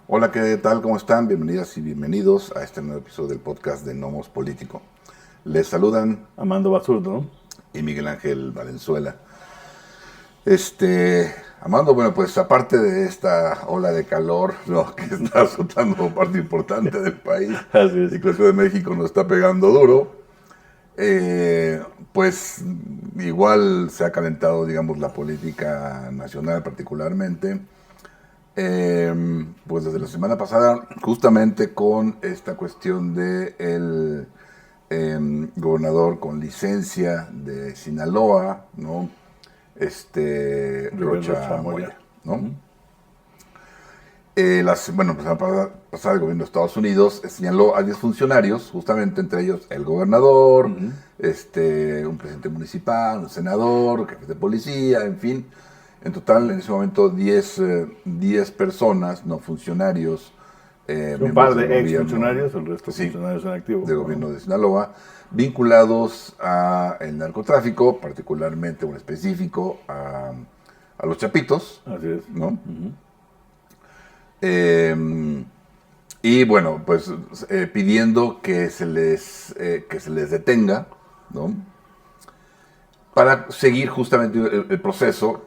Hola, ¿qué tal? ¿Cómo están? Bienvenidas y bienvenidos a este nuevo episodio del podcast de Nomos Político. Les saludan Amando Basurdo. y Miguel Ángel Valenzuela. Amando, bueno, pues aparte de esta ola de calor, ¿no?, que está azotando parte importante del país Así y es. que la Ciudad de México nos está pegando duro, pues igual se ha calentado, digamos, la política nacional particularmente. Pues desde la semana pasada, justamente con esta cuestión de el gobernador con licencia de Sinaloa, ¿no? Rubén Rocha Rochamoya. Moya, ¿no? Bueno, pues la semana pasada el gobierno de Estados Unidos señaló a 10 funcionarios, justamente entre ellos el gobernador, un presidente municipal, un senador, un jefe de policía, en fin. En total, en ese momento, 10 personas, no funcionarios, Un miembros par del de ex gobierno, funcionarios, el resto sí, funcionarios en activo. del gobierno de Sinaloa, vinculados al narcotráfico, particularmente, un específico, a los chapitos, Así es. ¿no? Y bueno, pues pidiendo que se les detenga, ¿no? Para seguir justamente el proceso,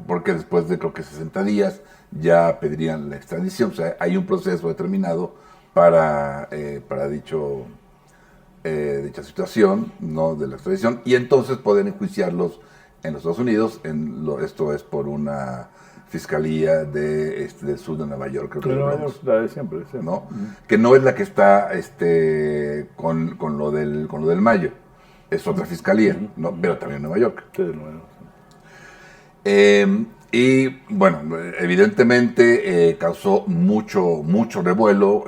porque después de creo que 60 días ya pedirían la extradición. O sea, hay un proceso determinado para dicha situación, ¿no?, de la extradición, y entonces pueden enjuiciarlos en los Estados Unidos. Esto es por una fiscalía del sur de Nueva York, creo que En del Nueva York, Bronx, la de siempre, sí. ¿no? Que no es la que está con lo del Mayo. Es otra fiscalía, ¿no? Pero también en Nueva York. Sí, de Nueva York. Y bueno, evidentemente causó mucho revuelo,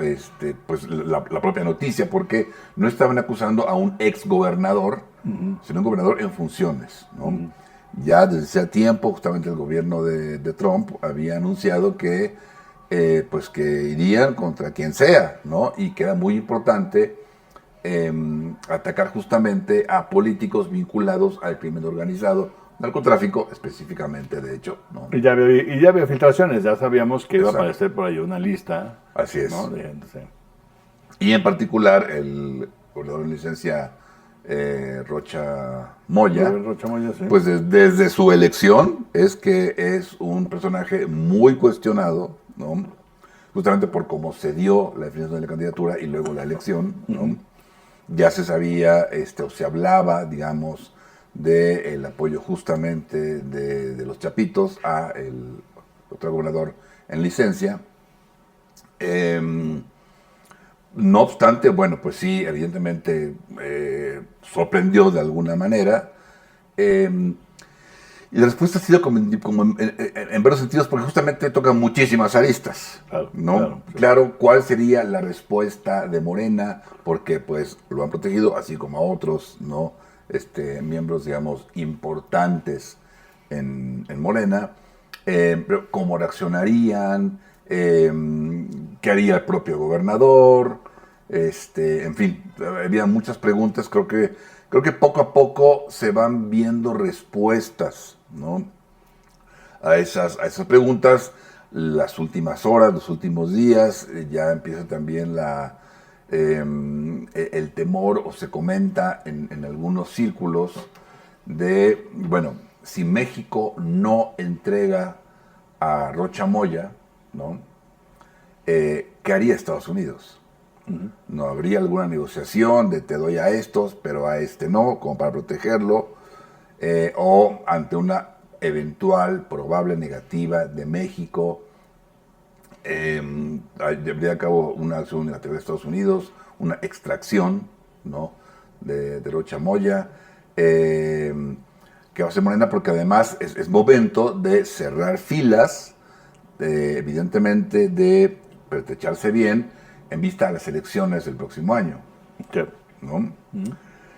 pues la propia noticia, porque no estaban acusando a un ex gobernador, sino un gobernador en funciones, ¿no? Ya desde hace tiempo, justamente el gobierno de Trump había anunciado pues que irían contra quien sea, ¿no? Y que era muy importante atacar justamente a políticos vinculados al crimen organizado, narcotráfico específicamente, de hecho, ¿no? Y ya había filtraciones, ya sabíamos que iba a Exacto. aparecer por ahí una lista, Así ¿no? es. De gente, sí. Y en particular el gobernador en licencia Rocha Moya, Rubén Rochamoya, sí. pues desde su elección es que es un personaje muy cuestionado, ¿no? Justamente por cómo se dio la definición de la candidatura y luego la elección, ¿no? Ya se sabía, o se hablaba, digamos, del apoyo justamente de los chapitos a el otro gobernador en licencia. No obstante, bueno, pues sí, evidentemente sorprendió de alguna manera. Eh, y la respuesta ha sido como en varios sentidos, porque justamente toca muchísimas aristas, Claro, ¿no? claro, sí. Claro, ¿cuál sería la respuesta de Morena? Porque pues lo han protegido, así como a otros, ¿no? Miembros, digamos, importantes en Morena. Pero ¿cómo reaccionarían? ¿Qué haría el propio gobernador? En fin, había muchas preguntas. Creo que poco a poco se van viendo respuestas, ¿no?, a esas preguntas. Las últimas horas, los últimos días, ya empieza también el temor, o se comenta en algunos círculos, bueno, si México no entrega a Rocha Moya, ¿no? ¿Qué haría Estados Unidos? ¿No habría alguna negociación de te doy a estos, pero a este no, como para protegerlo? O ante una eventual, probable negativa de México, llevaría a cabo una acción unilateral de Estados Unidos, una extracción, ¿no?, de Rocha Moya, que va a ser Morena, porque además es momento de cerrar filas, evidentemente de pertrecharse bien en vista a las elecciones del próximo año, Sí. ¿no?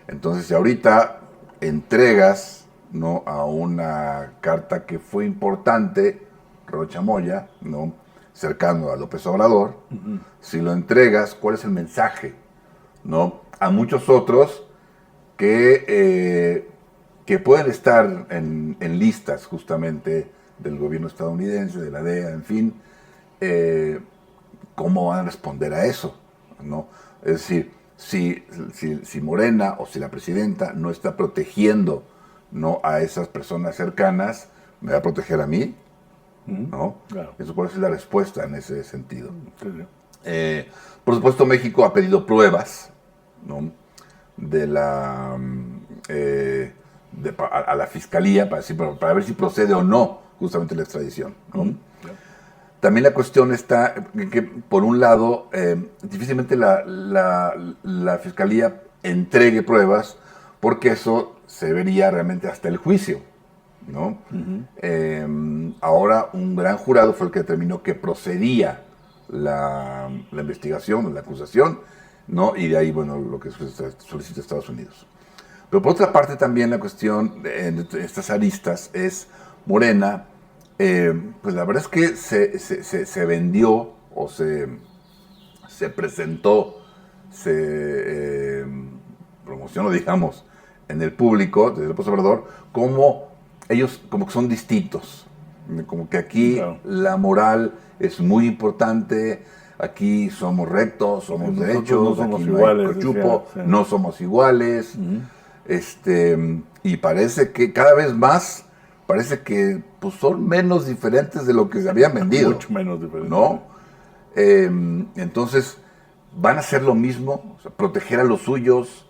Entonces, si ahorita entregas, ¿no?, a una carta que fue importante, Rocha Moya, ¿no?, cercano a López Obrador, si lo entregas, ¿cuál es el mensaje, ¿no?, a muchos otros que pueden estar en listas justamente del gobierno estadounidense, de la DEA, en fin? ¿cómo van a responder a eso? ¿No? Es decir, si Morena o si la presidenta no está protegiendo, ¿no?, a esas personas cercanas, ¿me va a proteger a mí? ¿No? Claro. Eso puede ser la respuesta en ese sentido. Sí, sí. Por supuesto, México ha pedido pruebas, ¿no?, de a la fiscalía para ver si procede o no justamente la extradición, ¿no? También la cuestión está en que, por un lado, difícilmente la fiscalía entregue pruebas, porque eso se vería realmente hasta el juicio, ¿no? Ahora un gran jurado fue el que determinó que procedía la investigación, la acusación, ¿no? Y de ahí, bueno, lo que solicita Estados Unidos. Pero por otra parte también la cuestión de estas aristas es Morena, pues la verdad es que se vendió o se presentó, se promocionó, digamos, en el público, desde el observador, como ellos como que son distintos, como que aquí Claro. la moral es muy importante, aquí somos rectos, somos Nosotros derechos, no somos aquí iguales, no hay cochupo, decía, sí. no somos iguales, y parece que cada vez más, parece que pues, son menos diferentes de lo que se habían vendido. Mucho menos diferente. ¿No? Entonces, van a hacer lo mismo, o sea, proteger a los suyos.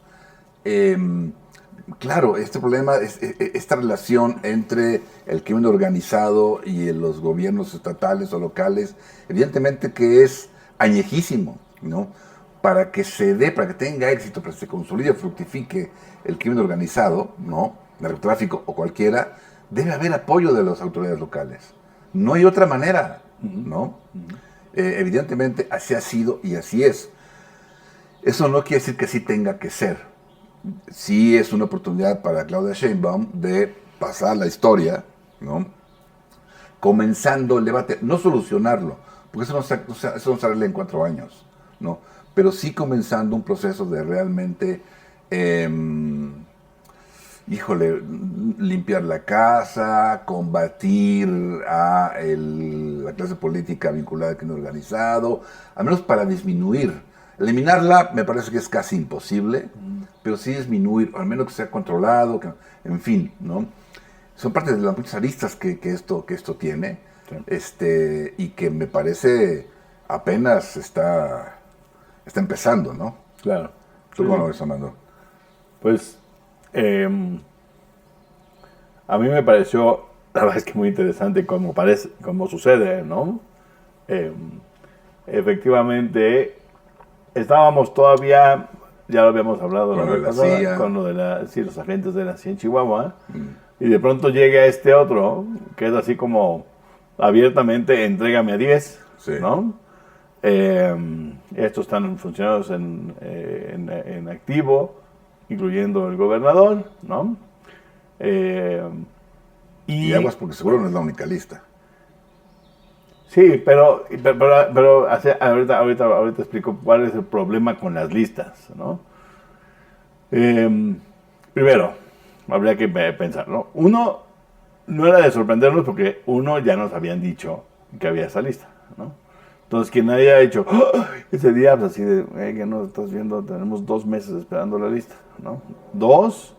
Claro, este problema, esta relación entre el crimen organizado y los gobiernos estatales o locales, evidentemente que es añejísimo, ¿no? Para que se dé, para que tenga éxito, para que se consolide, fructifique el crimen organizado, ¿no?, narcotráfico o cualquiera, debe haber apoyo de las autoridades locales. No hay otra manera, ¿no? Evidentemente así ha sido y así es. Eso no quiere decir que así tenga que ser. Sí es una oportunidad para Claudia Sheinbaum de pasar la historia, ¿no?, comenzando el debate, no solucionarlo, porque eso no se arregla en 4 años, ¿no? Pero sí comenzando un proceso de realmente, limpiar la casa, combatir a la clase política vinculada al crimen organizado, al menos para disminuir. Eliminarla me parece que es casi imposible, pero sí disminuir, al menos que sea controlado, en fin, ¿no? Son parte de las muchas aristas que esto tiene, sí. Y que me parece apenas está empezando, ¿no? Claro. ¿Tú cómo lo ves, Armando? Pues a mí me pareció, la verdad es que muy interesante cómo sucede, ¿no? Efectivamente, estábamos todavía, ya lo habíamos hablado Con la lo vez de la pasada, CIA. con lo de los agentes de la CIA en Chihuahua, y de pronto llega este otro, que es así como abiertamente, entrégame a 10, Sí. ¿no? Estos están funcionados en activo, incluyendo el gobernador, ¿no? Y aguas porque seguro no es la única lista. Sí, pero ahorita explico cuál es el problema con las listas, ¿no? Primero, habría que pensar, ¿no? Uno, no era de sorprendernos porque ya nos habían dicho que había esa lista, ¿no? Entonces, quien haya hecho ese día, pues así de, que no estás viendo, tenemos 2 meses esperando la lista, ¿no? 2,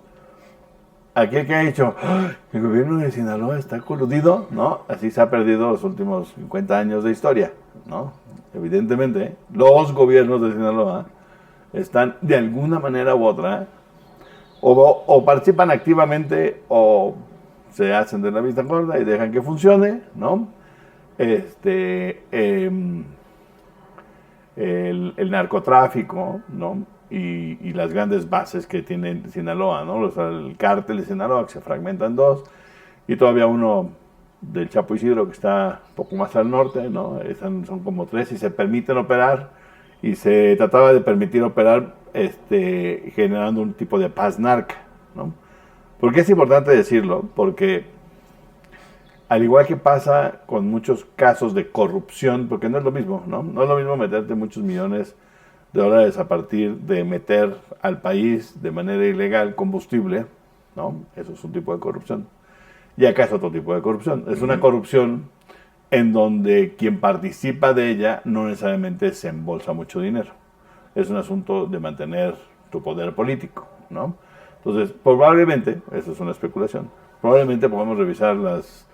aquel que ha dicho, el gobierno de Sinaloa está coludido, ¿no? Así se ha perdido los últimos 50 años de historia, ¿no? Evidentemente, los gobiernos de Sinaloa están de alguna manera u otra, o participan activamente, o se hacen de la vista gorda y dejan que funcione, ¿no? El narcotráfico, ¿no? Y las grandes bases que tiene Sinaloa, ¿no? El cártel de Sinaloa, que se fragmenta en 2, y todavía uno del Chapo Isidro, que está un poco más al norte, ¿no? Son como 3 y se permiten operar, y se trataba de permitir operar generando un tipo de paz narca, ¿no? ¿Por qué es importante decirlo? Porque al igual que pasa con muchos casos de corrupción, porque no es lo mismo, ¿no? No es lo mismo meterte muchos millones de dólares a partir de meter al país de manera ilegal combustible, ¿no? Eso es un tipo de corrupción. Y acá es otro tipo de corrupción. Es una corrupción en donde quien participa de ella no necesariamente se embolsa mucho dinero. Es un asunto de mantener tu poder político, ¿no? Entonces, probablemente, eso es una especulación, probablemente podemos revisar las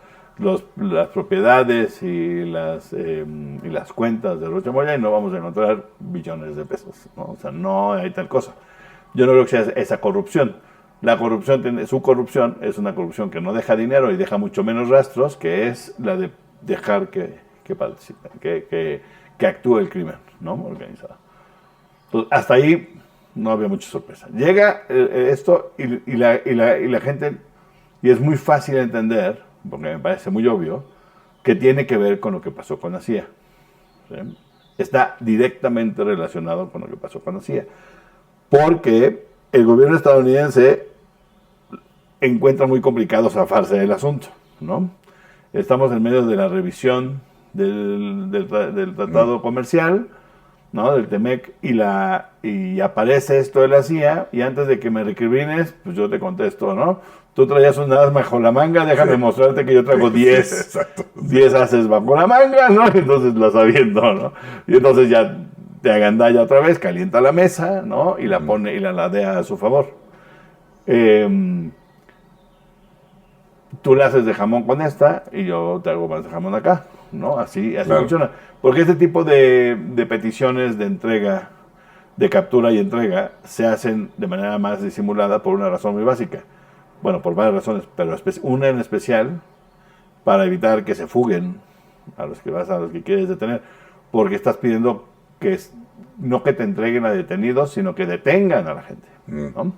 propiedades y las cuentas de Rocha Moya y no vamos a encontrar billones de pesos, ¿no? O sea, no hay tal cosa. Yo no creo que sea esa corrupción. Su corrupción es una corrupción que no deja dinero y deja mucho menos rastros, que es la de dejar que participe, que actúe el crimen, ¿no? Organizado. Entonces, hasta ahí no había mucha sorpresa. Llega esto y la gente, y es muy fácil de entender, porque me parece muy obvio, que tiene que ver con lo que pasó con la CIA. ¿Sí? Está directamente relacionado con lo que pasó con la CIA. Porque el gobierno estadounidense encuentra muy complicado zafarse del asunto, ¿no? Estamos en medio de la revisión del tratado comercial, ¿no? Del TEMEC, y aparece esto de la CIA, y antes de que me recrimines, pues yo te contesto, ¿no? Tú traías unas bajo la manga, déjame mostrarte que yo traigo 10 haces bajo la manga, ¿no? Entonces las aviento, ¿no? Y entonces ya te agandalla otra vez, calienta la mesa, ¿no? Y la pone y la ladea a su favor. Tú la haces de jamón con esta y yo te hago más de jamón acá, ¿no? Así claro. Funciona. Porque este tipo de peticiones de entrega, de captura y entrega, se hacen de manera más disimulada por una razón muy básica. Bueno, por varias razones, pero una en especial para evitar que se fuguen a los que quieres detener, porque estás pidiendo no que te entreguen a detenidos, sino que detengan a la gente, ¿no?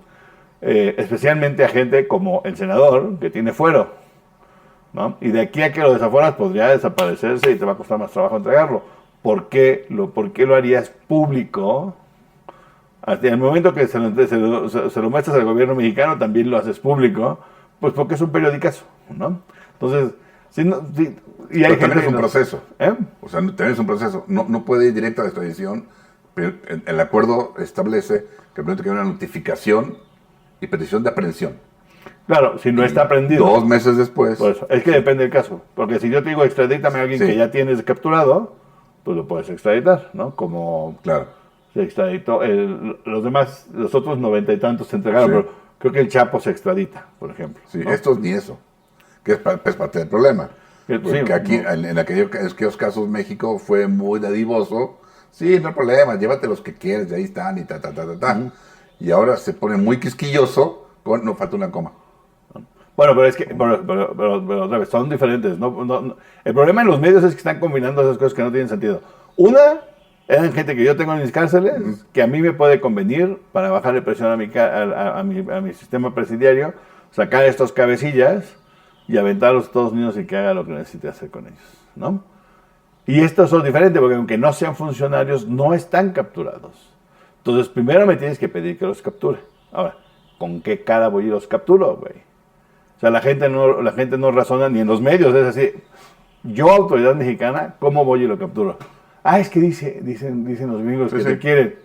Especialmente a gente como el senador, que tiene fuero, ¿no? Y de aquí a que lo desaforas podría desaparecerse y te va a costar más trabajo entregarlo. ¿Por qué lo harías público? En el momento que se lo muestras al gobierno mexicano, también lo haces público, pues porque es un periodicazo, ¿no? Entonces, y hay también es un proceso. O sea, también es un proceso. No puede ir directo a la extradición, pero el acuerdo establece que primero que haya una notificación y petición de aprehensión. Claro, si no está prendido. 2 meses después. Pues es que depende del caso. Porque si yo te digo extradítame a alguien que ya tienes capturado, pues lo puedes extraditar, ¿no? Como se extraditó. Los otros 90 y tantos se entregaron, pero creo que el Chapo se extradita, por ejemplo. Sí, ¿no? Estos ni eso, que es parte del problema. Porque aquí, en aquellos casos, México fue muy dadivoso. Sí, no hay problema, llévate los que quieres, ahí están y ta. Y ahora se pone muy quisquilloso con no falta una coma. Bueno, pero es que, pero otra vez, son diferentes. No, el problema en los medios es que están combinando esas cosas que no tienen sentido. Una, eran gente que yo tengo en mis cárceles, que a mí me puede convenir para bajarle presión a mi sistema presidiario, sacar estos cabecillas y aventarlos a Estados Unidos y que haga lo que necesite hacer con ellos, ¿no? Y estos son diferentes porque aunque no sean funcionarios, no están capturados. Entonces, primero me tienes que pedir que los capture. Ahora, ¿con qué cara voy y los capturo, güey? O sea, la gente no razona ni en los medios. Es así, yo, autoridad mexicana, ¿cómo voy y lo capturo? Es que dicen los gringos que te quieren.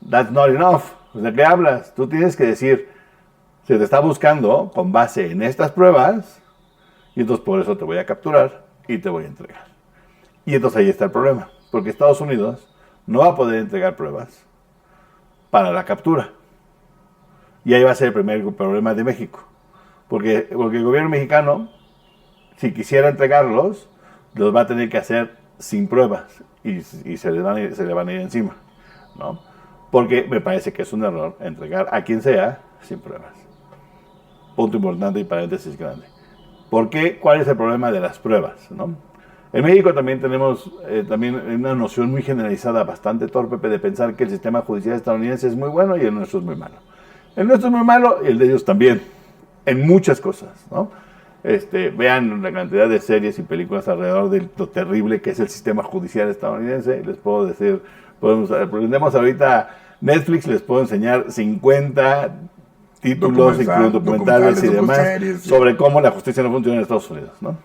That's not enough. ¿De qué hablas? Tú tienes que decir, se te está buscando con base en estas pruebas y entonces por eso te voy a capturar y te voy a entregar. Y entonces ahí está el problema, porque Estados Unidos no va a poder entregar pruebas para la captura. Y ahí va a ser el primer problema de México. Porque el gobierno mexicano, si quisiera entregarlos, los va a tener que hacer sin pruebas y se le van a ir encima, ¿no? Porque me parece que es un error entregar a quien sea sin pruebas. Punto importante y paréntesis grande. ¿Por qué? ¿Cuál es el problema de las pruebas, ¿no? En México también tenemos una noción muy generalizada, bastante torpe, de pensar que el sistema judicial estadounidense es muy bueno y el nuestro es muy malo. El nuestro es muy malo y el de ellos también, en muchas cosas, ¿no? Vean la cantidad de series y películas alrededor de lo terrible que es el sistema judicial estadounidense. Les puedo decir, prendemos ahorita Netflix, les puedo enseñar 50 títulos, incluso documentales y demás, series, sobre cómo la justicia no funciona en Estados Unidos, ¿no?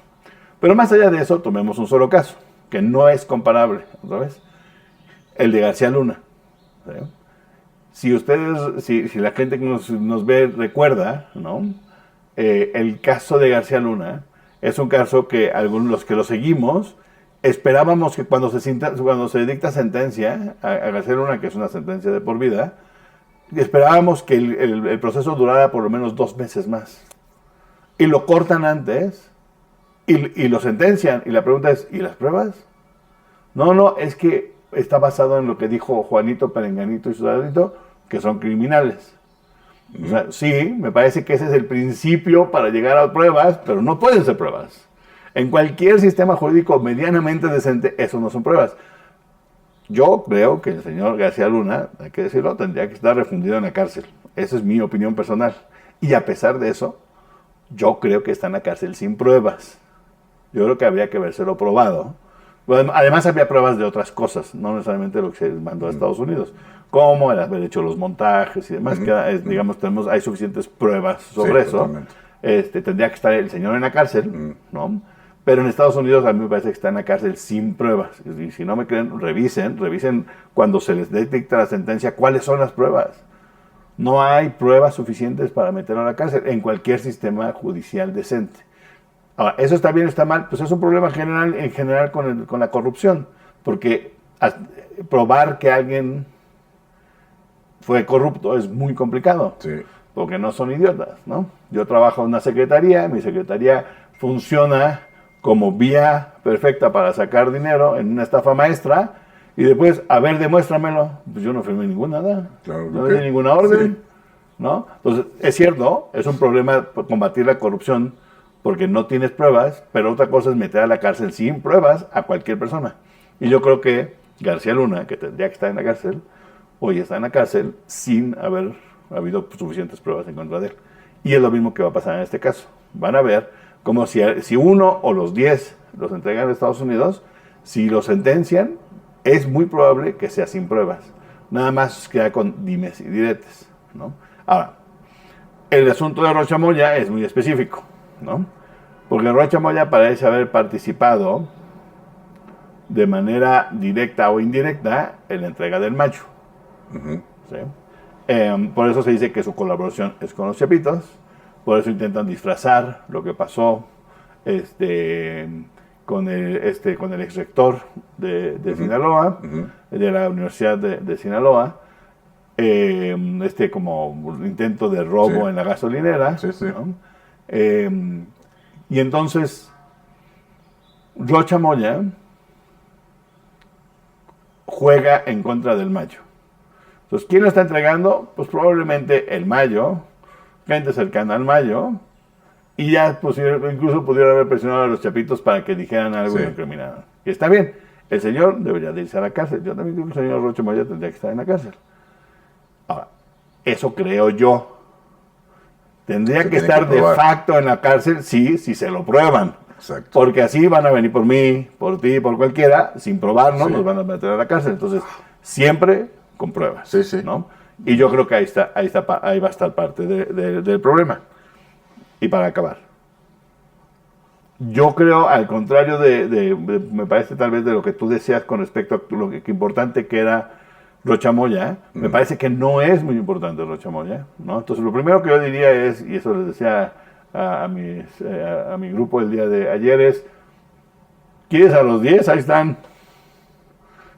Pero más allá de eso, tomemos un solo caso, que no es comparable, otra vez, el de García Luna. ¿Sí? Si la gente que nos ve recuerda, ¿no? El caso de García Luna es un caso que algunos los que lo seguimos esperábamos que cuando se dicta sentencia a García Luna, que es una sentencia de por vida, esperábamos que el proceso durara por lo menos 2 meses más. Y lo cortan antes y lo sentencian. Y la pregunta es, ¿y las pruebas? No, es que está basado en lo que dijo Juanito, Perenganito y Sudanito, que son criminales. O sea, sí, me parece que ese es el principio para llegar a pruebas, pero no pueden ser pruebas. En cualquier sistema jurídico medianamente decente, eso no son pruebas. Yo creo que el señor García Luna, hay que decirlo, tendría que estar refundido en la cárcel. Esa es mi opinión personal. Y a pesar de eso, yo creo que está en la cárcel sin pruebas. Yo creo que habría que habérselo probado. Bueno, además había pruebas de otras cosas, no necesariamente lo que se mandó a Estados Unidos, como el haber hecho los montajes y demás, que digamos, hay suficientes pruebas sobre eso. Tendría que estar el señor en la cárcel, ¿no? Pero en Estados Unidos a mí me parece que está en la cárcel sin pruebas. Y si no me creen, revisen cuando se les dicta la sentencia cuáles son las pruebas. No hay pruebas suficientes para meterlo a la cárcel en cualquier sistema judicial decente. Ahora, ¿eso está bien o está mal? Pues es un problema en general con la corrupción, porque probar que alguien fue corrupto es muy complicado, Sí. porque no son idiotas, ¿no? Yo trabajo en una secretaría, mi secretaría funciona como vía perfecta para sacar dinero en una estafa maestra, y después, a ver, demuéstramelo. Pues yo no firmé ninguna nada, Claro, no di ninguna orden, sí. ¿no? Entonces, es cierto, es un problema combatir la corrupción porque no tienes pruebas, pero otra cosa es meter a la cárcel sin pruebas a cualquier persona. Y yo creo que García Luna, que tendría que estar en la cárcel, hoy está en la cárcel sin haber habido suficientes pruebas en contra de él. Y es lo mismo que va a pasar en este caso. Van a ver como si uno o los 10 los entregan a Estados Unidos, si los sentencian, es muy probable que sea sin pruebas. Nada más queda con dimes y diretes, ¿no? Ahora, el asunto de Rocha Moya es muy específico, ¿no? Porque Rocha Moya parece haber participado de manera directa o indirecta en la entrega del Mayo. ¿Sí? Por eso se dice que su colaboración es con los Chapitos, por eso intentan disfrazar lo que pasó con el ex rector de Sinaloa, de la Universidad de Sinaloa, como intento de robo en la gasolinera, Sí, sí. ¿no? Y entonces Rocha Moya juega en contra del Mayo. Entonces, ¿quién lo está entregando? Pues probablemente el Mayo, gente cercana al Mayo, y ya incluso pudieron haber presionado a los Chapitos para que dijeran algo y lo incriminaran. Y está bien, el señor debería de irse a la cárcel. Yo también creo que el señor Rocha Moya tendría que estar en la cárcel. Ahora, eso creo yo. Tendría que estar de facto en la cárcel, sí, si se lo prueban. Exacto. Porque así van a venir por mí, por ti, por cualquiera, sin probarnos, nos van a meter a la cárcel. Entonces, siempre con pruebas. Sí, sí. ¿No? Y yo creo que ahí va a estar parte del problema. Y para acabar, yo creo, al contrario me parece tal vez de lo que tú decías con respecto a lo que importante que era Rocha Moya, me parece que no es muy importante Rocha Moya, ¿no? Entonces, lo primero que yo diría es, y eso les decía a mi grupo el día de ayer, es, ¿quieres a los 10? Ahí están.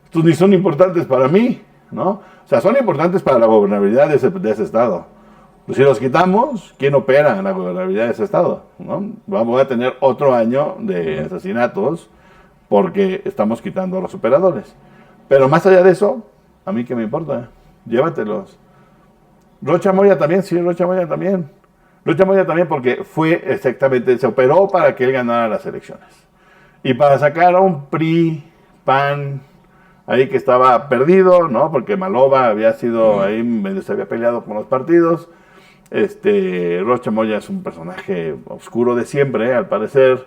Estos ni son importantes para mí, ¿no? O sea, son importantes para la gobernabilidad de ese estado. Pues si los quitamos, ¿quién opera en la gobernabilidad de ese estado? ¿No? Vamos a tener otro año de asesinatos porque estamos quitando a los operadores. Pero más allá de eso, ¿a mí qué me importa? Llévatelos. Rocha Moya también, sí, Rocha Moya también. Rocha Moya también porque se operó para que él ganara las elecciones. Y para sacar a un PRI, PAN, ahí que estaba perdido, ¿no? Porque Maloba había sido ahí, medio se había peleado con los partidos. Rocha Moya es un personaje oscuro de siempre, al parecer.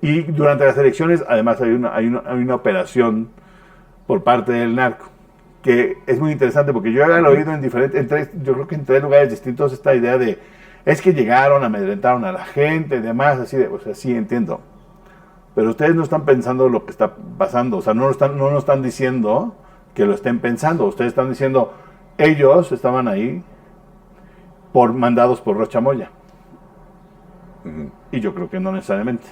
Y durante las elecciones, además, hay una operación por parte del narco, que es muy interesante porque yo había oído yo creo que en 3 lugares distintos esta idea de, es que llegaron, amedrentaron a la gente, demás, así de, o sea, sí entiendo. Pero ustedes no están pensando lo que está pasando, o sea, no nos están diciendo que lo estén pensando, ustedes están diciendo, ellos estaban ahí mandados por Rocha Moya. Y yo creo que no necesariamente.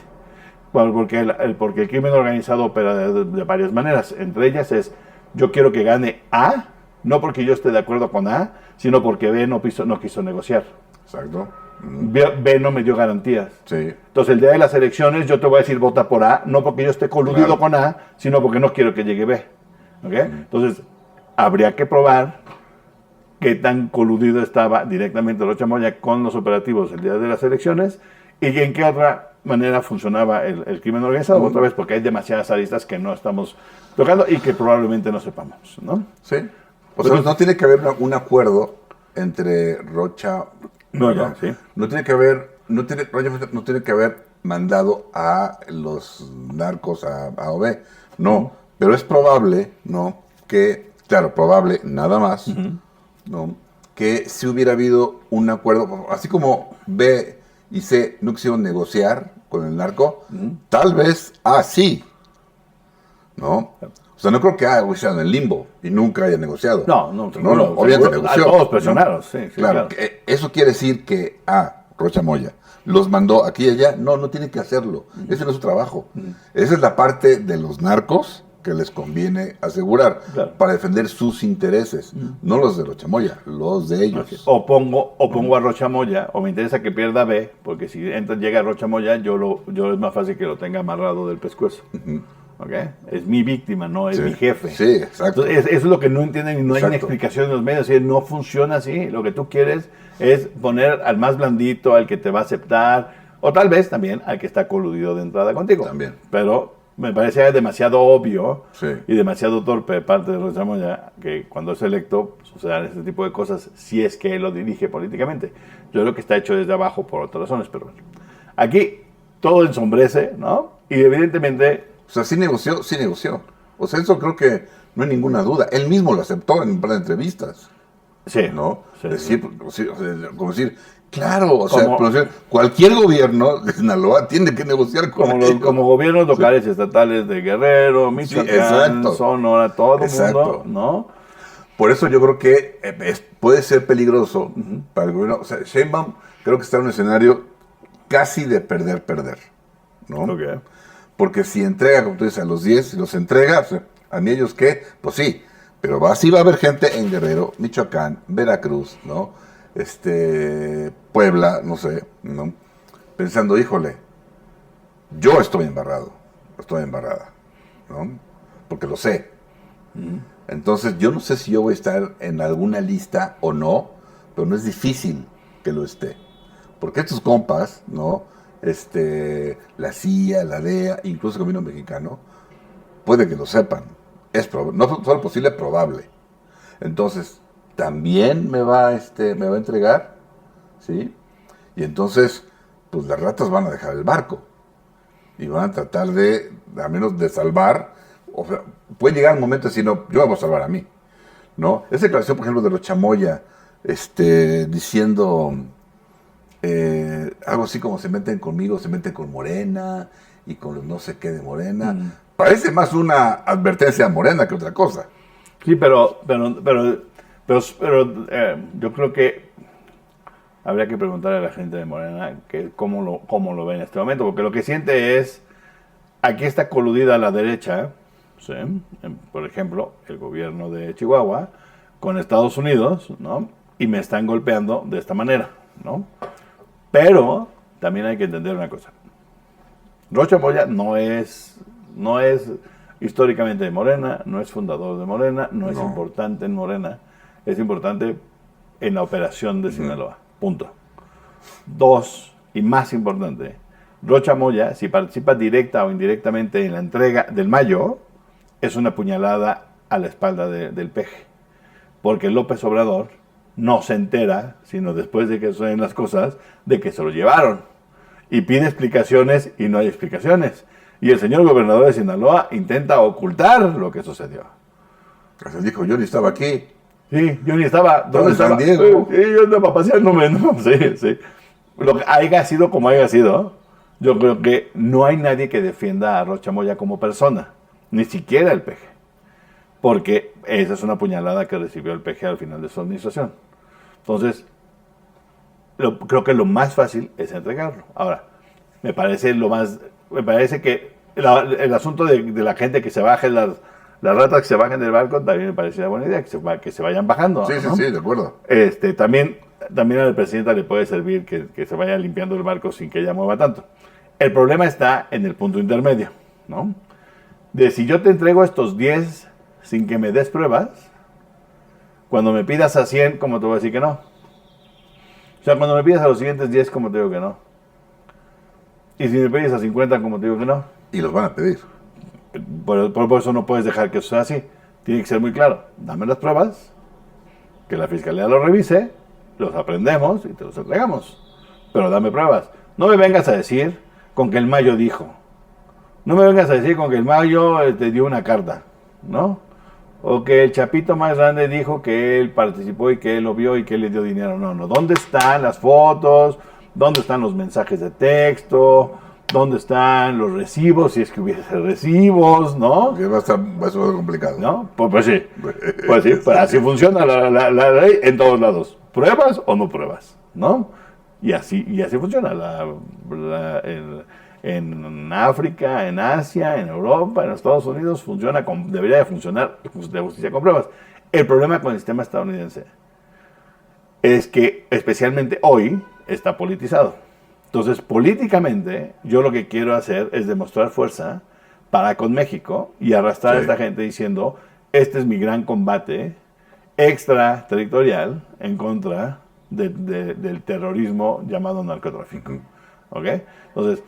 Porque el crimen organizado opera de varias maneras. Entre ellas es, yo quiero que gane A, no porque yo esté de acuerdo con A, sino porque B no quiso negociar. Exacto. B no me dio garantías. Sí. Entonces, el día de las elecciones, yo te voy a decir vota por A, no porque yo esté coludido con A, sino porque no quiero que llegue B. ¿Okay? Entonces, habría que probar qué tan coludido estaba directamente Rocha Moya con los operativos el día de las elecciones y en qué otra manera funcionaba el crimen organizado. Otra vez, porque hay demasiadas aristas que no estamos tocando y que probablemente no sepamos, ¿no? Sí. O sea, no tiene que haber un acuerdo entre Rocha... Moya, sí. Rocha no tiene que haber mandado a los narcos a o B. No, pero es probable, ¿no? Que, claro, probable, nada más, ¿no? Que si hubiera habido un acuerdo, así como B y C no quisieron negociar con el narco, tal vez sí, ¿no? O sea, no creo que hubieran en el limbo y nunca haya negociado. No, obviamente negoció. Todos presionaron, ¿no? Sí, claro. Eso quiere decir que Rocha Moya los mandó aquí y allá. No tiene que hacerlo. Ese no es su trabajo. Esa es la parte de los narcos que les conviene asegurar para defender sus intereses, no los de Rocha Moya, los de ellos. O pongo a Rocha Moya, o me interesa que pierda B, porque si llega Rocha Moya, yo es más fácil que lo tenga amarrado del pescuezo. ¿Okay? Es mi víctima, no es mi jefe. Sí, exacto. Entonces, eso es lo que no entienden y no hay una explicación en los medios. Es decir, no funciona así. Lo que tú quieres es poner al más blandito, al que te va a aceptar, o tal vez también al que está coludido de entrada contigo. También. Pero me parece demasiado obvio y demasiado torpe de parte de Rocha Moya que cuando es electo sucedan este tipo de cosas si es que él lo dirige políticamente. Yo creo que está hecho desde abajo por otras razones, pero bueno. Aquí todo ensombrece, ¿no? Y evidentemente... O sea, sí negoció. O sea, eso creo que no hay ninguna duda. Él mismo lo aceptó en un par de entrevistas. Sí. ¿No? Como decir, claro, o sea, cualquier gobierno de Sinaloa tiene que negociar con ellos. Como gobiernos locales y estatales de Guerrero, Michoacán, Sonora, todo el mundo, ¿no? Por eso yo creo que puede ser peligroso para el gobierno. O sea, Sheinbaum creo que está en un escenario casi de perder, ¿no? Okay. Porque si entrega, como tú dices, a los 10, si los entrega, o sea, ¿a mí ellos qué? Pues sí, pero sí va a haber gente en Guerrero, Michoacán, Veracruz, ¿no? Puebla, no sé, ¿no? Pensando, híjole, yo estoy embarrada, ¿no? Porque lo sé. Entonces, yo no sé si yo voy a estar en alguna lista o no, pero no es difícil que lo esté. Porque estos compas, ¿no? La CIA, la DEA, incluso el gobierno mexicano, puede que lo sepan. Es no solo posible, probable. Entonces, también me va a entregar, ¿sí? Y entonces, pues las ratas van a dejar el barco y van a tratar al menos de salvar. O sea, puede llegar un momento de decir, no, yo me voy a salvar a mí, ¿no? Esa declaración, por ejemplo, de Rocha Moya, diciendo algo así como se meten conmigo, se meten con Morena y con los no sé qué de Morena. Parece más una advertencia a Morena que otra cosa. Sí, pero yo creo que habría que preguntarle a la gente de Morena que cómo lo ve en este momento, porque lo que siente es, aquí está coludida la derecha, ¿sí? Por ejemplo, el gobierno de Chihuahua con Estados Unidos, ¿no? Y me están golpeando de esta manera, ¿no? Pero también hay que entender una cosa. Rocha Moya no es históricamente de Morena, no es fundador de Morena, no es importante en Morena, es importante en la operación de Sinaloa. Punto. 2, y más importante, Rocha Moya, si participa directa o indirectamente en la entrega del Mayo, es una puñalada a la espalda del peje. Porque López Obrador no se entera, sino después de que suceden las cosas, de que se lo llevaron. Y pide explicaciones y no hay explicaciones. Y el señor gobernador de Sinaloa intenta ocultar lo que sucedió. Se dijo, yo ni estaba aquí. Sí, yo ni estaba. ¿Dónde estaba? San Diego. Sí, yo andaba paseándome, ¿no? Sí. Lo que haya sido como haya sido, yo creo que no hay nadie que defienda a Rocha Moya como persona. Ni siquiera el peje. Porque esa es una puñalada que recibió el peje al final de su administración. Entonces, creo que lo más fácil es entregarlo. Ahora, me parece lo más me parece que el asunto de la gente que se baje, las ratas que se bajen del barco, también me parecía buena idea, que se vayan bajando. Sí, ¿no? sí, de acuerdo. También a la presidenta le puede servir que se vaya limpiando el barco sin que ella mueva tanto. El problema está en el punto intermedio, ¿no? De si yo te entrego estos 10 sin que me des pruebas, cuando me pidas a 100, ¿cómo te voy a decir que no? O sea, cuando me pidas a los siguientes 10, ¿cómo te digo que no? Y si me pides a 50, ¿cómo te digo que no? Y los van a pedir. Por eso no puedes dejar que eso sea así. Tiene que ser muy claro. Dame las pruebas, que la fiscalía lo revise, los aprendemos y te los entregamos. Pero dame pruebas. No me vengas a decir con que el Mayo dijo. No me vengas a decir con que el Mayo te dio una carta, ¿no? O que el Chapito más grande dijo que él participó y que él lo vio y que él le dio dinero. No, no. ¿Dónde están las fotos? ¿Dónde están los mensajes de texto? ¿Dónde están los recibos? Si es que hubiese recibos, ¿no? Que va a ser complicado. ¿No? Pues sí. Pues sí, pues así funciona la ley en todos lados. ¿Pruebas o no pruebas? ¿No? Y así funciona. En África, en Asia, en Europa, en Estados Unidos, debería de funcionar de justicia con pruebas. El problema con el sistema estadounidense es que, especialmente hoy, está politizado. Entonces, políticamente, yo lo que quiero hacer es demostrar fuerza para con México y arrastrar a esta gente diciendo, este es mi gran combate extraterritorial en contra del terrorismo llamado narcotráfico. ¿Ok? Entonces,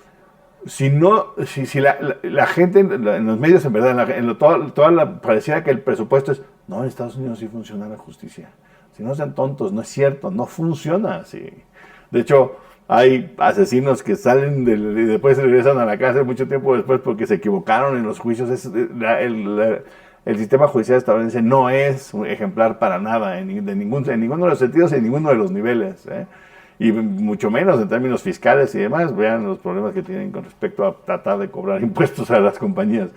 si la gente en los medios, en verdad, pareciera que el presupuesto es, no, en Estados Unidos sí funciona la justicia. Si no sean tontos, no es cierto, no funciona así. De hecho, hay asesinos que salen y después regresan a la cárcel mucho tiempo después porque se equivocaron en los juicios. El sistema judicial estadounidense no es un ejemplar para nada, en ninguno de los sentidos y en ninguno de los niveles. Y mucho menos en términos fiscales y demás. Vean los problemas que tienen con respecto a tratar de cobrar impuestos a las compañías.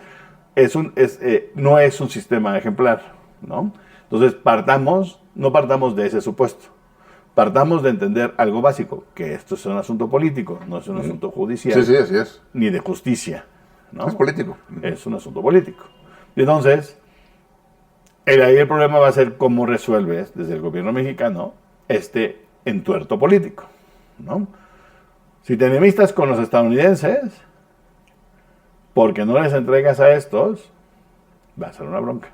No es un sistema ejemplar, ¿no? Entonces, no partamos de ese supuesto. Partamos de entender algo básico, que esto es un asunto político, no es un asunto judicial. Sí, así es. Ni de justicia, ¿no? Es político. Es un asunto político. Y entonces, ahí el problema va a ser cómo resuelves desde el gobierno mexicano este entuerto político, ¿no? Si te enemistas con los estadounidenses, porque no les entregas a estos, va a ser una bronca.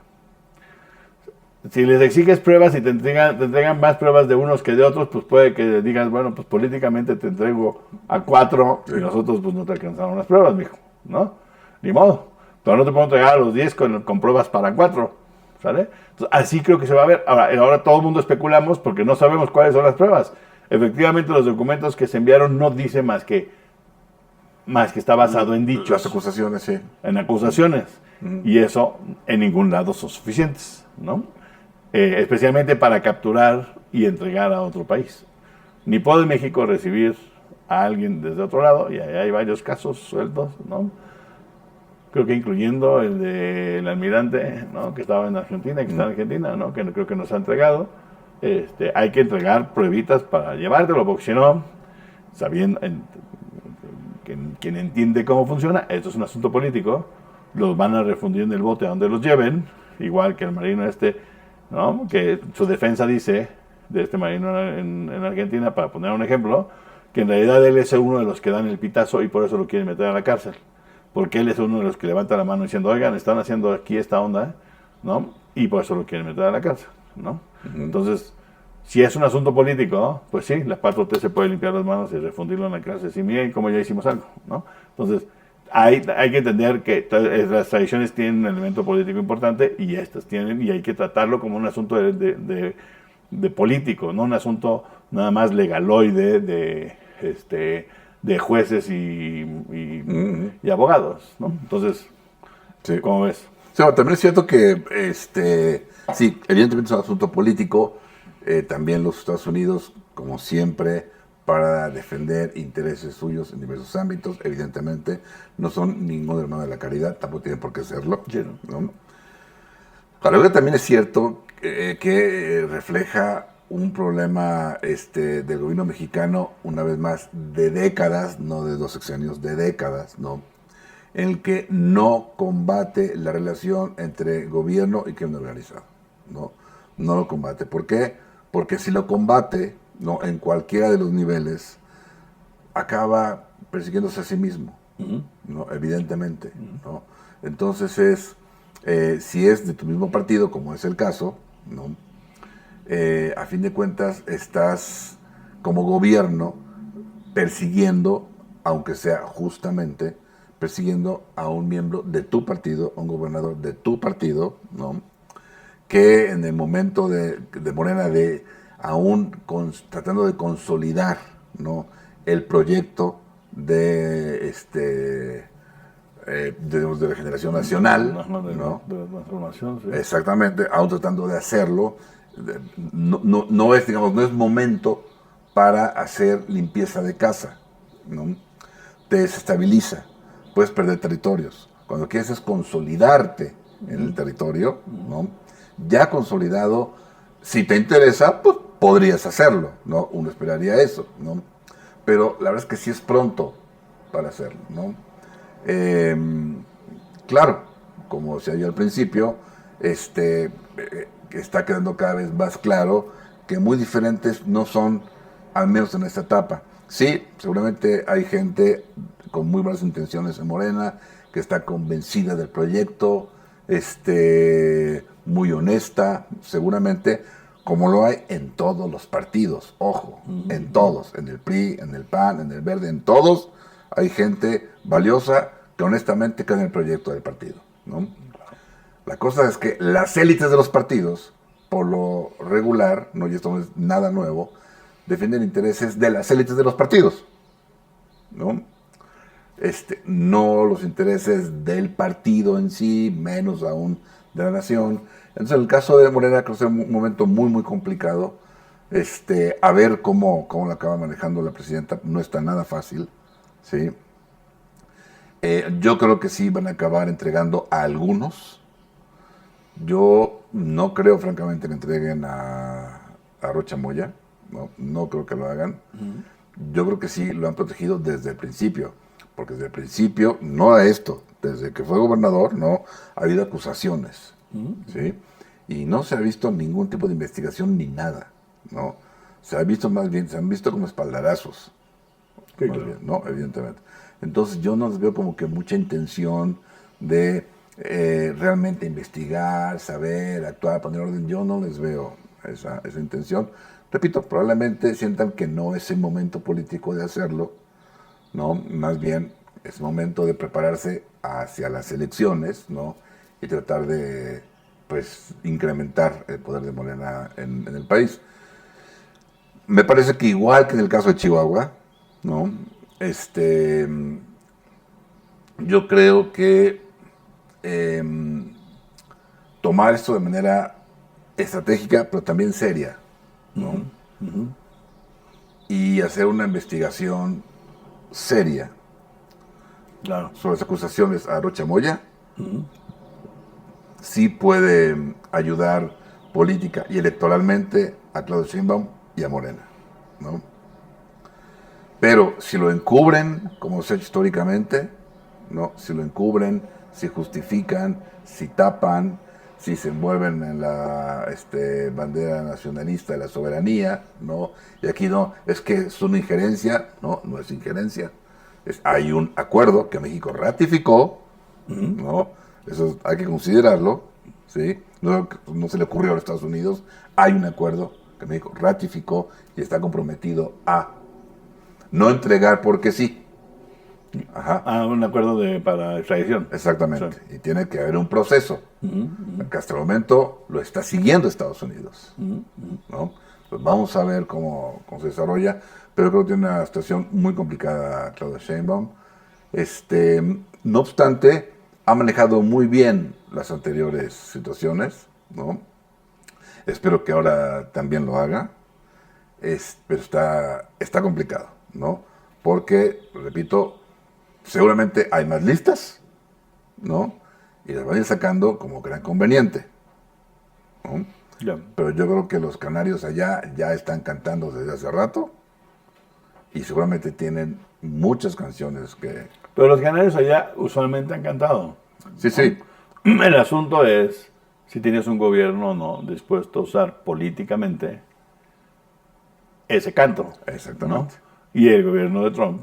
Si les exiges pruebas y te entregan más pruebas de unos que de otros, pues puede que digas, bueno, pues políticamente te entrego a 4 y nosotros pues no te alcanzaron las pruebas, mijo, ¿no? Ni modo. Pero no te puedo entregar a los 10 con pruebas para 4, ¿sale? Entonces, así creo que se va a ver. Ahora todo el mundo especulamos porque no sabemos cuáles son las pruebas. Efectivamente, los documentos que se enviaron no dicen más que está basado en dichos. Las acusaciones, sí. En acusaciones. Y eso en ningún lado son suficientes, ¿no? Especialmente para capturar y entregar a otro país. Ni puede México recibir a alguien desde otro lado, y hay varios casos sueltos, ¿no? Creo que incluyendo el del almirante, ¿no? Que estaba en Argentina, que está en Argentina, ¿no? Que creo que nos ha entregado. Hay que entregar pruebitas para llevártelo, porque si no, sabiendo quien entiende cómo funciona, esto es un asunto político, los van a refundir en el bote a donde los lleven, igual que el marino ¿no? Que su defensa dice, de este marino en Argentina, para poner un ejemplo, que en realidad él es uno de los que dan el pitazo y por eso lo quieren meter a la cárcel. Porque él es uno de los que levanta la mano diciendo, oigan, están haciendo aquí esta onda, ¿no? Y por eso lo quieren meter a la cárcel, ¿no? Entonces, si es un asunto político, pues sí, la 4T se puede limpiar las manos y refundirlo en la cárcel. Sí, miren cómo ya hicimos algo, ¿no? Entonces, hay que entender que las tradiciones tienen un elemento político importante y estas tienen, y hay que tratarlo como un asunto de político, no un asunto nada más legaloide de jueces y abogados, ¿no? Entonces, sí. ¿Cómo ves? Sí, también es cierto que, sí, evidentemente es un asunto político, también los Estados Unidos, como siempre, para defender intereses suyos en diversos ámbitos, evidentemente, no son ningún hermano de la caridad, tampoco tienen por qué serlo, ¿no? Pero que también es cierto que refleja un problema del gobierno mexicano, una vez más, de décadas, no de 2 sexenios, de décadas, ¿no? en el que no combate la relación entre gobierno y crimen organizado. No, no lo combate. ¿Por qué? Porque si lo combate, ¿no?, en cualquiera de los niveles, acaba persiguiéndose a sí mismo, ¿no?, evidentemente, ¿no? Entonces si es de tu mismo partido, como es el caso, ¿no?, a fin de cuentas estás como gobierno persiguiendo, aunque sea justamente, persiguiendo a un miembro de tu partido, a un gobernador de tu partido, ¿no?, que en el momento de Morena, de aún tratando de consolidar, ¿no?, el proyecto de regeneración nacional, ¿no? De la transformación, sí. Exactamente, aún tratando de hacerlo, no es, digamos, no es momento para hacer limpieza de casa, ¿no? Te desestabiliza, puedes perder territorios. Cuando quieres es consolidarte en el territorio, ¿no? Ya consolidado, si te interesa, pues podrías hacerlo, ¿no? Uno esperaría eso, ¿no? Pero la verdad es que sí es pronto para hacerlo, ¿no? Eh, claro, como decía yo al principio, está quedando cada vez más claro que muy diferentes no son, al menos en esta etapa. Sí, seguramente hay gente con muy buenas intenciones en Morena, que está convencida del proyecto, muy honesta, seguramente, como lo hay en todos los partidos, ojo, en todos, en el PRI, en el PAN, en el Verde, en todos hay gente valiosa que honestamente cree en el proyecto del partido, ¿no? La cosa es que las élites de los partidos, por lo regular, ¿no?, y esto no es nada nuevo, defienden intereses de las élites de los partidos, ¿no? No los intereses del partido en sí, menos aún de la nación. Entonces, en el caso de Morena, creo que es un momento muy, muy complicado. A ver cómo lo acaba manejando la presidenta, no está nada fácil, ¿sí? Yo creo que sí van a acabar entregando a algunos. Yo no creo, francamente, que entreguen a Rocha Moya. No creo que lo hagan. Yo creo que sí lo han protegido desde el principio. Porque desde el principio, no a esto, desde que fue gobernador, no ha habido acusaciones. ¿Sí? Y no se ha visto ningún tipo de investigación ni nada, ¿no? Se han visto como espaldarazos. Sí, Más claro. bien, ¿no? Evidentemente. Entonces yo no les veo como que mucha intención de realmente investigar, saber, actuar, poner orden. Yo no les veo esa intención. Repito, probablemente sientan que no es el momento político de hacerlo, ¿no? Más bien es momento de prepararse hacia las elecciones, ¿no? Y tratar de, pues, incrementar el poder de Morena en el país. Me parece que igual que en el caso de Chihuahua, ¿no? Yo creo que tomar esto de manera estratégica, pero también seria, ¿no? Y hacer una investigación seria Claro. sobre las acusaciones a Rocha Moya, sí puede ayudar política y electoralmente a Claudio Sheinbaum y a Morena, ¿no? Pero si lo encubren, como se ha hecho históricamente, ¿no? Si lo encubren, si justifican, si tapan, si se envuelven en la bandera nacionalista de la soberanía, ¿no? Y aquí no, es que es una injerencia, no, no es injerencia. Hay un acuerdo que México ratificó, ¿no? Eso hay que considerarlo, ¿sí? No se le ocurrió a los Estados Unidos, hay un acuerdo que México ratificó y está comprometido a no entregar porque sí. Ajá. Un acuerdo para extradición. Exactamente. Sí. Y tiene que haber un proceso. Que hasta el momento lo está siguiendo Estados Unidos, ¿no? Pues vamos a ver cómo se desarrolla, pero creo que tiene una situación muy complicada Claudia Sheinbaum. No obstante, ha manejado muy bien las anteriores situaciones, ¿no? Espero que ahora también lo haga, pero está complicado, ¿no? Porque, repito, seguramente hay más listas, ¿no? Y las van a ir sacando como crean conveniente, ¿no? Ya. Pero yo creo que los canarios allá ya están cantando desde hace rato y seguramente tienen muchas canciones que Pero los canarios allá usualmente han cantado. Sí, sí. El asunto es si tienes un gobierno o no dispuesto a usar políticamente ese canto. Exactamente. ¿No? Y el gobierno de Trump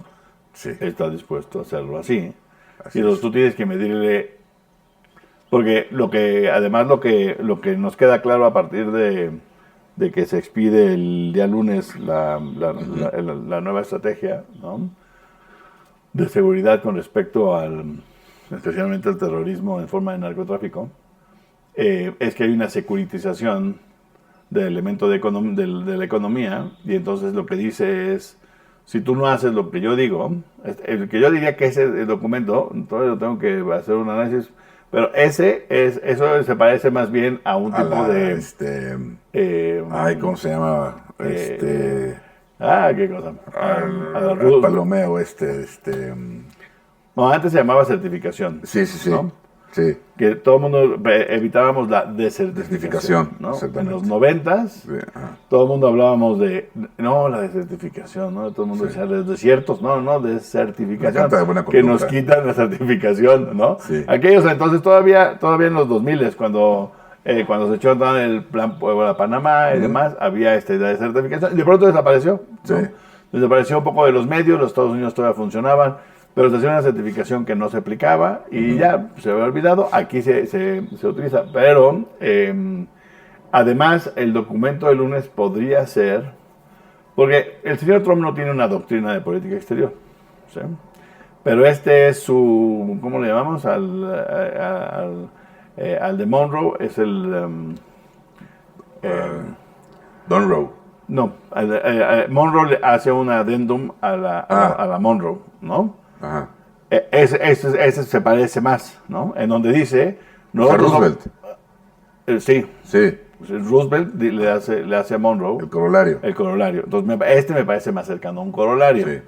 Sí. está dispuesto a hacerlo así. Así Y entonces es. tú tienes que medirle, porque además lo que nos queda claro a partir de que se expide el día lunes la nueva estrategia, ¿no?, de seguridad con respecto especialmente al terrorismo en forma de narcotráfico, es que hay una securitización del elemento de la economía, y entonces lo que dice es, si tú no haces lo que yo digo, el que yo diría que ese el documento, todavía lo tengo que hacer un análisis, pero eso se parece más bien a un tipo de... Ay, ¿cómo se llama? ¿Qué cosa? Al palomeo, No, antes se llamaba certificación. Sí, sí, sí. ¿No? Sí. Que todo el mundo evitábamos la desertificación, ¿no? En los 90s, Sí, todo el mundo hablábamos de, no, la desertificación, ¿no? Todo el mundo decía, los desiertos, no, desertificación. De buena que nos conducta. quitan la certificación, ¿no? Sí. Aquellos entonces, todavía en los 2000s, cuando se echó el plan Puebla Panamá y demás, había esta idea de certificación, y de pronto desapareció, ¿no? Sí. Desapareció un poco de los medios, los Estados Unidos todavía funcionaban, pero se hacía una certificación que no se aplicaba y ya se había olvidado. Aquí se utiliza. Pero además, el documento del lunes podría ser, porque el señor Trump no tiene una doctrina de política exterior, ¿sí? Pero este es su, ¿cómo le llamamos? Al de Monroe es el... Don Rowe. no, Monroe le hace un adendum a la Monroe, ¿no? Ajá. Ese se parece más, ¿no? En donde dice... O sea, Roosevelt. Sí. Sí. Roosevelt le hace a Monroe El corolario. el corolario. Entonces, me parece más cercano a un corolario. Sí.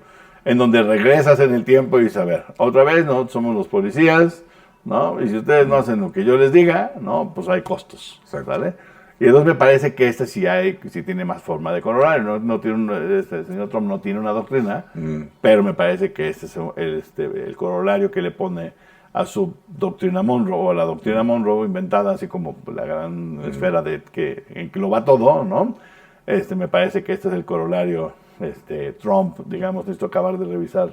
En donde regresas en el tiempo y dices, a ver, otra vez, ¿no? Somos los policías, ¿no? Y si ustedes no hacen lo que yo les diga, ¿no? Pues hay costos, Exacto. ¿vale? Y entonces me parece que sí tiene más forma de corolario. No tiene el señor Trump no tiene una doctrina, pero me parece que este es el corolario que le pone a su doctrina Monroe, o a la doctrina Monroe inventada, así como la gran esfera que engloba todo, ¿no? Me parece que este es el corolario Trump, digamos. Necesito acabar de revisar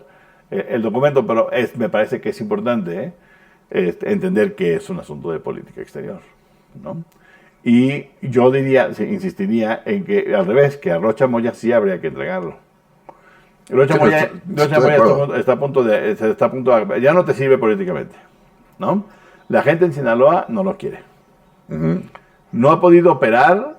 el documento, pero me parece que es importante entender que es un asunto de política exterior, ¿no? Y yo insistiría en que, al revés, que a Rocha Moya sí habría que entregarlo. Rocha Moya está a punto de... Ya no te sirve políticamente, ¿no? La gente en Sinaloa no lo quiere. No ha podido operar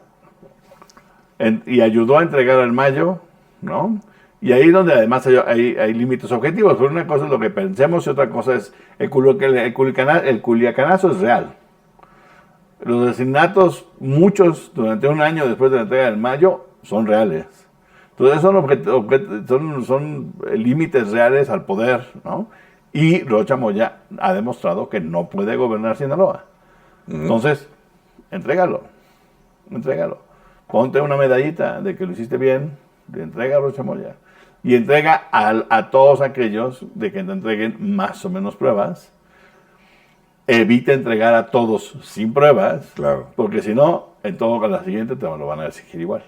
y ayudó a entregar al Mayo, ¿no? Y ahí donde además hay límites objetivos. Pero una cosa es lo que pensemos y otra cosa es el culiacanazo es real. Los asesinatos, muchos durante un año después de la entrega del Mayo, son reales. Entonces son límites reales al poder, ¿no? Y Rocha Moya ha demostrado que no puede gobernar Sinaloa. Entonces, entrégalo. Ponte una medallita de que lo hiciste bien, le entrega a Rocha Moya. Y entrega a todos aquellos de que te entreguen más o menos pruebas. Evita entregar a todos sin pruebas, Claro. porque si no, en todo a la siguiente te lo van a exigir igual,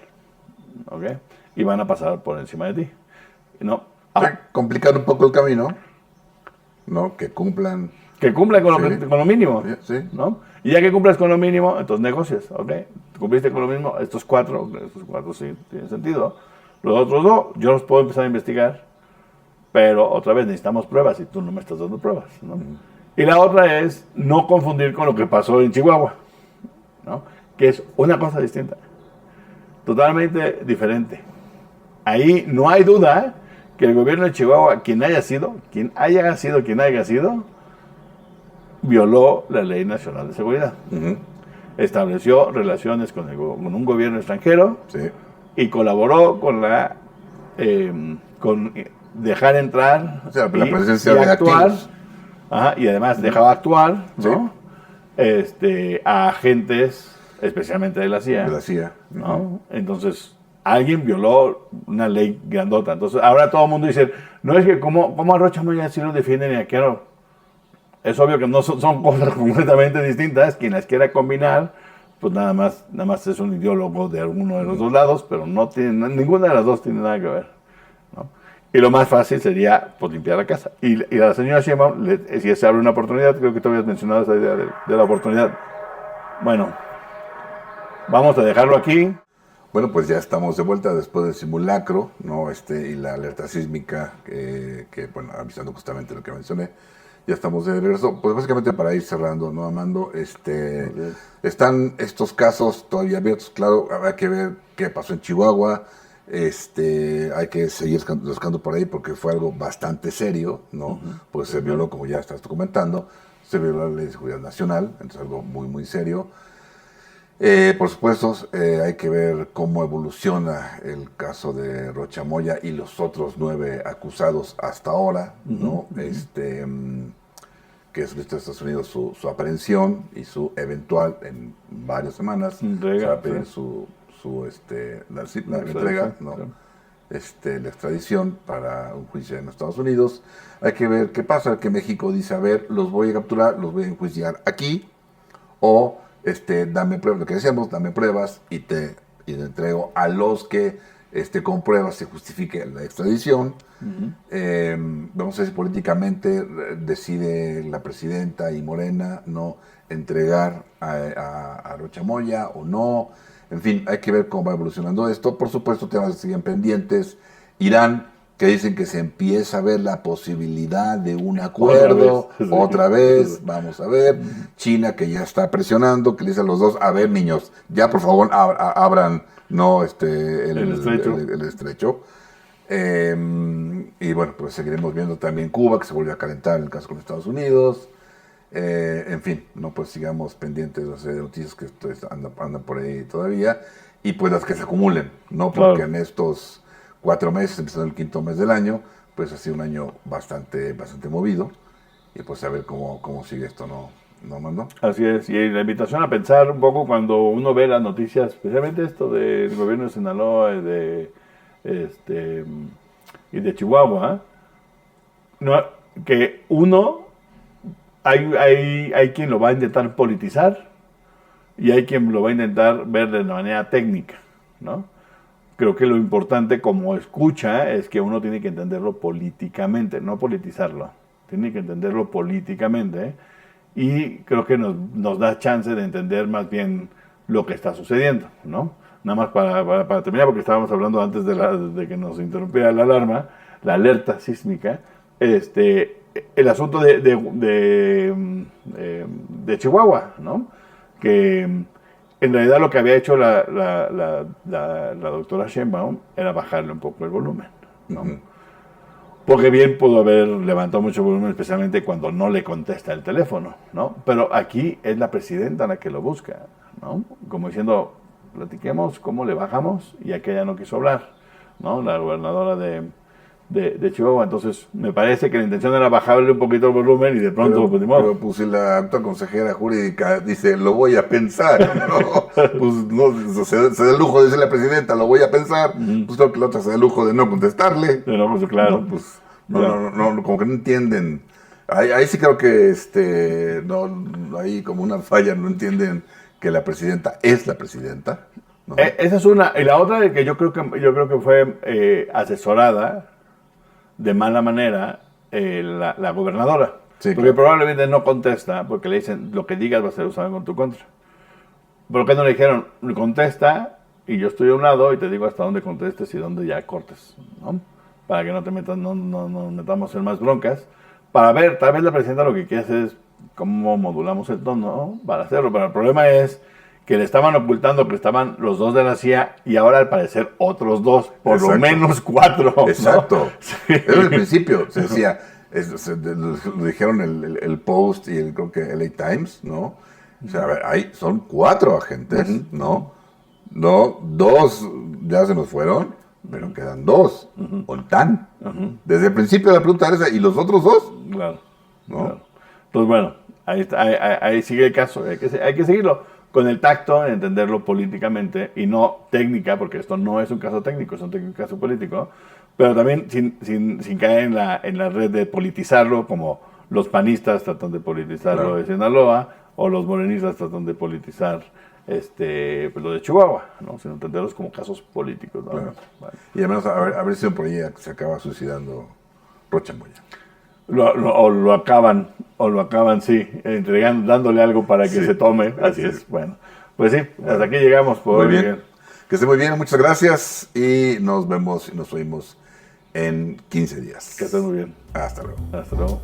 ¿ok? Y van a pasar por encima de ti, ¿no? Complicar un poco el camino, ¿no? Que cumplan. Con lo mínimo, Sí. ¿no? Y ya que cumplas con lo mínimo, entonces negocias, ¿ok? Cumpliste con lo mínimo, estos cuatro sí tienen sentido. Los otros no, yo los puedo empezar a investigar, pero otra vez necesitamos pruebas y tú no me estás dando pruebas, ¿no? Y la otra es no confundir con lo que pasó en Chihuahua, ¿no? Que es una cosa distinta, totalmente diferente. Ahí no hay duda que el gobierno de Chihuahua, quien haya sido, violó la Ley Nacional de Seguridad. Estableció relaciones con un gobierno extranjero, Sí. y colaboró con dejar entrar, O sea, la presencia y de actuar. activos. Ajá, y además dejaba actuar, ¿no? A agentes, especialmente de la CIA. De la CIA. ¿No? Entonces, alguien violó una ley grandota. Entonces, ahora todo el mundo dice, no es que como a Rocha Moya sí lo defienden y aquí no. Es obvio que no son cosas completamente distintas. Quien las quiera combinar, pues nada más es un ideólogo de alguno de los dos lados, pero ninguna de las dos tiene nada que ver, ¿no? Y lo más fácil sería pues, limpiar la casa. Y a la señora Sheinbaum, si se abre una oportunidad, creo que tú habías mencionado esa idea de la oportunidad. Bueno, vamos a dejarlo aquí. Bueno, pues ya estamos de vuelta después del simulacro, ¿no? Y la alerta sísmica, bueno, avisando justamente lo que mencioné. Ya estamos de regreso. Pues básicamente para ir cerrando, ¿no, Amando? Están estos casos todavía abiertos. Claro, habrá que ver qué pasó en Chihuahua. Hay que seguir buscando por ahí porque fue algo bastante serio, ¿no? Pues se violó, como ya estás comentando, se violó la Ley de Seguridad Nacional, entonces algo muy, muy serio. Por supuesto, hay que ver cómo evoluciona el caso de Rocha Moya y los otros 9 acusados hasta ahora, ¿no? Que solicitó a Estados Unidos su aprehensión y su eventual, en varias semanas, se va a pedir la entrega, ¿no? La extradición para un juicio en Estados Unidos. Hay que ver qué pasa, que México dice, a ver, los voy a capturar, los voy a enjuiciar aquí, o dame pruebas, lo que decíamos, dame pruebas y te entrego a los que con pruebas se justifique la extradición. Vamos a ver si políticamente decide la presidenta y Morena no entregar a Rocha Moya o no. En fin, hay que ver cómo va evolucionando esto. Por supuesto, temas que siguen pendientes. Irán, que dicen que se empieza a ver la posibilidad de un acuerdo, otra vez, vamos a ver. China, que ya está presionando, que le dice a los dos, a ver, niños, ya por favor abran el estrecho. Y bueno, pues seguiremos viendo también Cuba, que se volvió a calentar en el caso con Estados Unidos. En fin, no, pues sigamos pendientes de noticias que andan por ahí todavía. Y pues las que se acumulen, ¿no? Porque en estos 4 meses, empezando el 5º mes del año, pues ha sido un año bastante movido. Y pues a ver cómo sigue esto, ¿no, Mando? Así es, y la invitación a pensar un poco cuando uno ve las noticias, especialmente esto del gobierno de Sinaloa y de Chihuahua, ¿no? Que hay quien lo va a intentar politizar y hay quien lo va a intentar ver de manera técnica, ¿no? Creo que lo importante como escucha es que uno tiene que entenderlo políticamente, no politizarlo. Tiene que entenderlo políticamente y creo que nos da chance de entender más bien lo que está sucediendo, ¿no? Nada más para terminar, porque estábamos hablando antes de que nos interrumpiera la alarma, la alerta sísmica, el asunto de Chihuahua, ¿no? Que en realidad lo que había hecho la doctora Sheinbaum era bajarle un poco el volumen, ¿no? Porque bien pudo haber levantado mucho volumen, especialmente cuando no le contesta el teléfono, ¿no? Pero aquí es la presidenta la que lo busca, ¿no? Como diciendo, platiquemos cómo le bajamos, y aquella no quiso hablar, ¿no? La gobernadora de Chihuahua. Entonces, me parece que la intención era bajarle un poquito el volumen y de pronto, pero pues si la actual consejera jurídica dice, lo voy a pensar, ¿no? Pues no, se da el lujo de decirle a la presidenta, lo voy a pensar, pues creo que la otra se da el lujo de no contestarle. No, pues claro. No, pues, no, como que no entienden. Ahí sí creo que no hay como una falla, no entienden que la presidenta es la presidenta, ¿no? Esa es una. Y la otra es que yo creo que fue asesorada de mala manera la gobernadora. Sí, porque probablemente no contesta, porque le dicen, lo que digas va a ser usado en tu contra. ¿Por qué no le dijeron, contesta y yo estoy a un lado y te digo hasta dónde contestes y dónde ya cortes, ¿no? Para que no te metamos en más broncas. Para ver, tal vez la presidenta lo que quiere hacer es cómo modulamos el tono, ¿no? Para hacerlo. Pero el problema es que le estaban ocultando que estaban los 2 de la CIA y ahora al parecer otros 2, por lo menos 4. Exacto. ¿No? Sí. Era el principio, se decía, lo dijeron el Post y creo que LA Times, ¿no? O sea, a ver, son 4 agentes, ¿no? No, 2 ya se nos fueron, pero quedan 2. ¿Ontán? Desde el principio la pregunta era esa, ¿y los otros 2? Claro. ¿No? Claro. Entonces, bueno, ahí sigue el caso, hay que seguirlo. con el tacto, en entenderlo políticamente y no técnica, porque esto no es un caso técnico, es un caso político, pero también sin caer en la red de politizarlo, como los panistas tratan de politizarlo Claro. de Sinaloa, o los morenistas tratan de politizar pues lo de Chihuahua, ¿no? Sino entenderlos como casos políticos, ¿no? Claro. Vale. Y además, a ver si por ahí se acaba suicidando Rocha Moya. O lo acaban, sí, entregando, dándole algo para que Sí, se tome. Así así es. es. Bueno, pues sí, hasta aquí llegamos por Muy hoy, bien. Miguel. Que esté muy bien, muchas gracias y nos vemos y nos oímos en 15 días. Que estés muy bien. Hasta luego. Hasta luego.